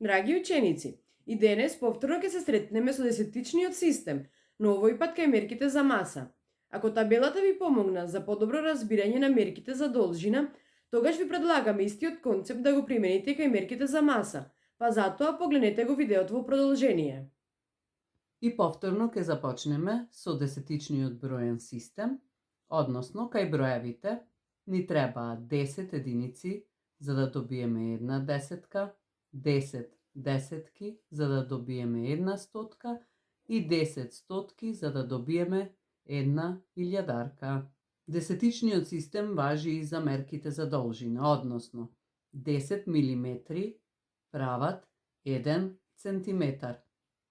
Драги ученици, и денес повторно ќе се сретнеме со десетичниот систем, но овој пат кај мерките за маса. Ако табелата ви помогна за подобро разбирање на мерките за должина, тогаш ви предлагаме истиот концепт да го примените и кај мерките за маса, па затоа погледнете го видеото во продолжение. И повторно ќе започнеме со десетичниот броен систем, односно кај броевите ни требаат 10 единици за да добиеме една десетка, 10 десетки за да добиеме една стотка и 10 стотки за да добиеме една илјадарка. Десетичниот систем важи и за мерките за должина, односно 10 милиметри прават 1 центиметар.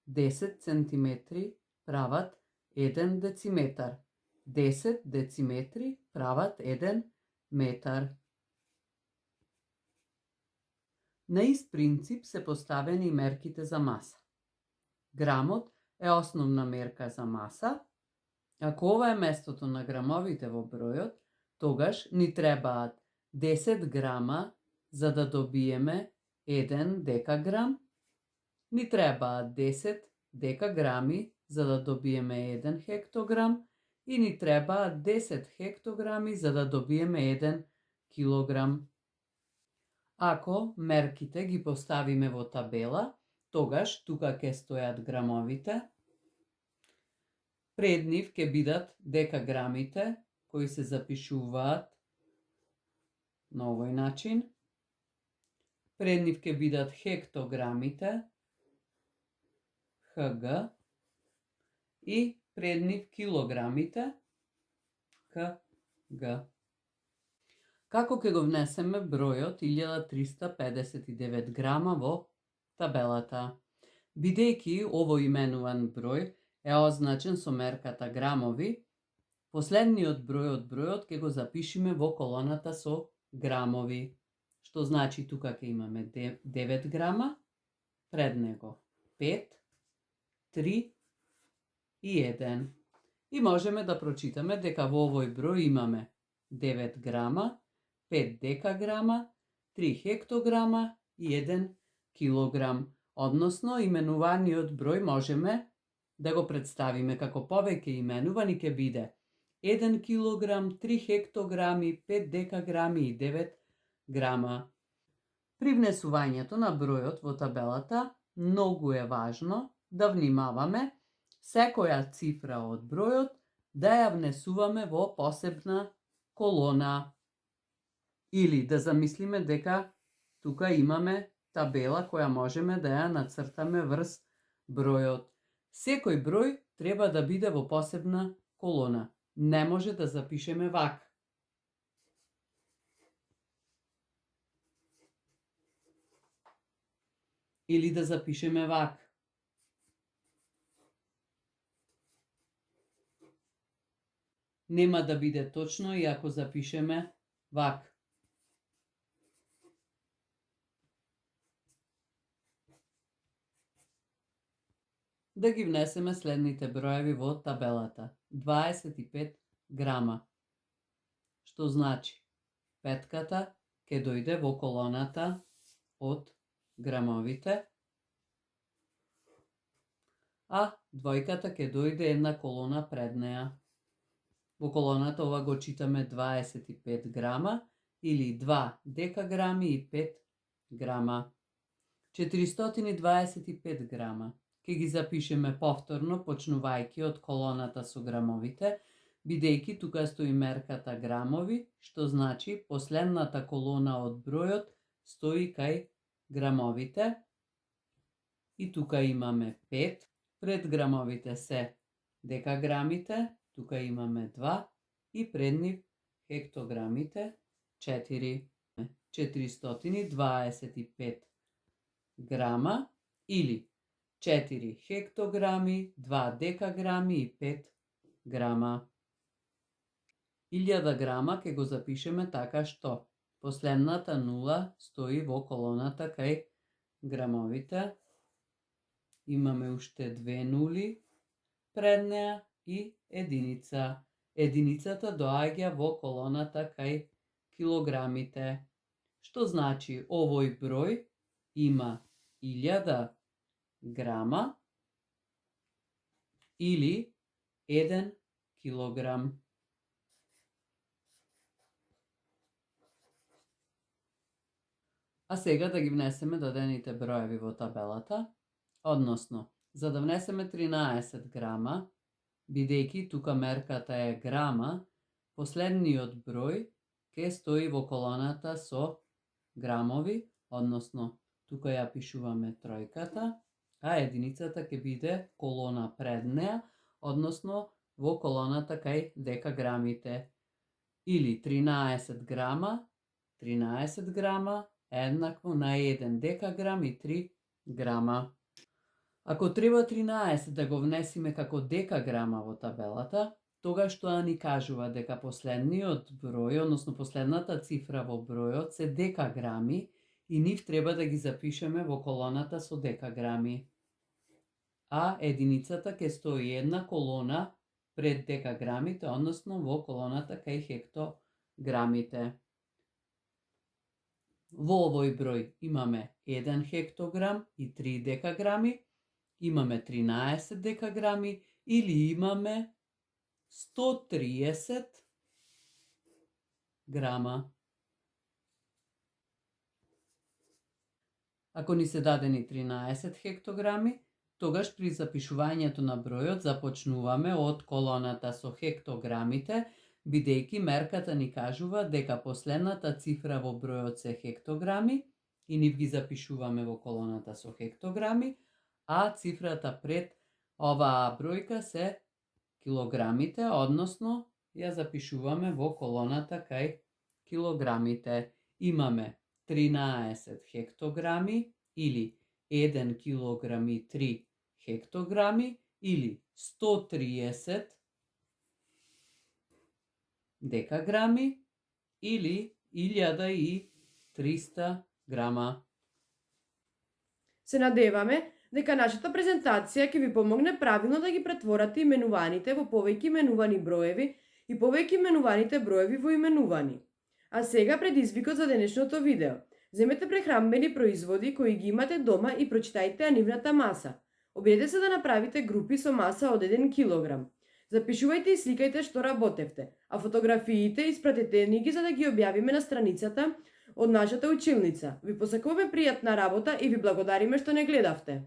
10 центиметри прават 1 дециметар. 10 дециметри прават 1 метар. На ист принцип се поставени мерките за маса. Грамот е основна мерка за маса. Ако ова е местото на грамовите во бројот, тогаш ни требаат 10 грама за да добиеме 1 декаграм, ни требаат 10 декаграми за да добиеме 1 хектограм и ни требаат 10 хектограми за да добиеме 1 килограм. Ако мерките ги поставиме во табела, тогаш тука ќе стојат грамовите. Пред нив ќе бидат декаграмите кои се запишуваат на овој начин. Пред нив ќе бидат хектограмите, ХГ, и пред нив килограмите, КГ. Како ќе го внесеме бројот 1359 грама во табелата? Бидејќи овој именуван број е означен со мерката грамови, последниот број од бројот ќе го запишеме во колоната со грамови. Што значи тука ќе имаме 9 грама, пред него 5, 3 и 1. И можеме да прочитаме дека во овој број имаме 9 грама, 5 декаграма, 3 хектограма и 1 килограм. Односно, именуваниот број можеме да го представиме како повеќе именувани ќе биде 1 килограм, 3 хектограми, 5 декаграми и 9 грама. При внесувањето на бројот во табелата многу е важно да внимаваме секоја цифра од бројот да ја внесуваме во посебна колона. Или да замислиме дека тука имаме табела која можеме да ја нацртаме врз бројот. Секој број треба да биде во посебна колона. Не може да запишеме вака. Или да запишеме вака. Нема да биде точно и ако запишеме вака. Да ги внесеме следните броеви во табелата. 25 грама. Што значи? Петката ќе дојде во колоната од грамовите, а двојката ќе дојде една колона пред неа. Во колоната ова го читаме 25 грама или 2 декаграми и 5 грама. 425 грама. Ке ги запишеме повторно, почнувајќи од колоната со грамовите, бидејќи тука стои мерката грамови, што значи последната колона од бројот стои кај грамовите. И тука имаме 5, пред грамовите се декаграмите, тука имаме 2 и пред нив хектограмите 4. 425 грама или 4 хектограми, 2 декаграми и 5 грама. 1000 грама ќе го запишеме така што последната нула стои во колоната кај грамовите. Имаме уште 2 нули пред неа и единица. Единицата доаѓа во колоната кај килограмите. Што значи овој број има 1000 грама или 1 килограм. А сега да ги внесеме дадените броеви во табелата, односно, за да внесеме 13 грама, бидејќи тука мерката е грама, последниот број ќе стои во колоната со грамови, односно, тука ја пишуваме тројката, а единицата ќе биде колона пред неа, односно во колоната кај декаграмите. Или 13 грама, 13 грама еднакво на 1 декаграм и 3 грама. Ако треба 13 да го внесиме како декаграма во табелата, тогаш тоа ни кажува дека последниот број, односно последната цифра во бројот се декаграми и нив треба да ги запишеме во колоната со декаграми. А единицата ќе стои една колона пред декаграмите, односно во колоната кај хектограмите. Во овој број имаме 1 хектограм и 3 декаграми, имаме 13 декаграми или имаме 130 грама. Ако ни се дадени 13 хектограми, тогаш при запишувањето на бројот започнуваме од колоната со хектограмите, бидејќи мерката ни кажува дека последната цифра во бројот се хектограми и нив ги запишуваме во колоната со хектограми, а цифрата пред оваа бројка се килограмите, односно ја запишуваме во колоната кај килограмите. Имаме 13 хектограми или 1 килограм и 3 хектограми или 130 декаграми или 1300 грама. Се надеваме дека нашата презентација ќе ви помогне правилно да ги претворате именуваните во повеќе именувани броеви и повеќе именуваните броеви во именувани. А сега предизвикот за денешното видео. Земете прехранбени производи кои ги имате дома и прочитајте ја нивната маса. Обидете се да направите групи со маса од 1 килограм. Запишувајте и сликајте што работевте, а фотографиите испратете ни ги за да ги објавиме на страницата од нашата училница. Ви посакуваме пријатна работа и ви благодариме што не гледавте.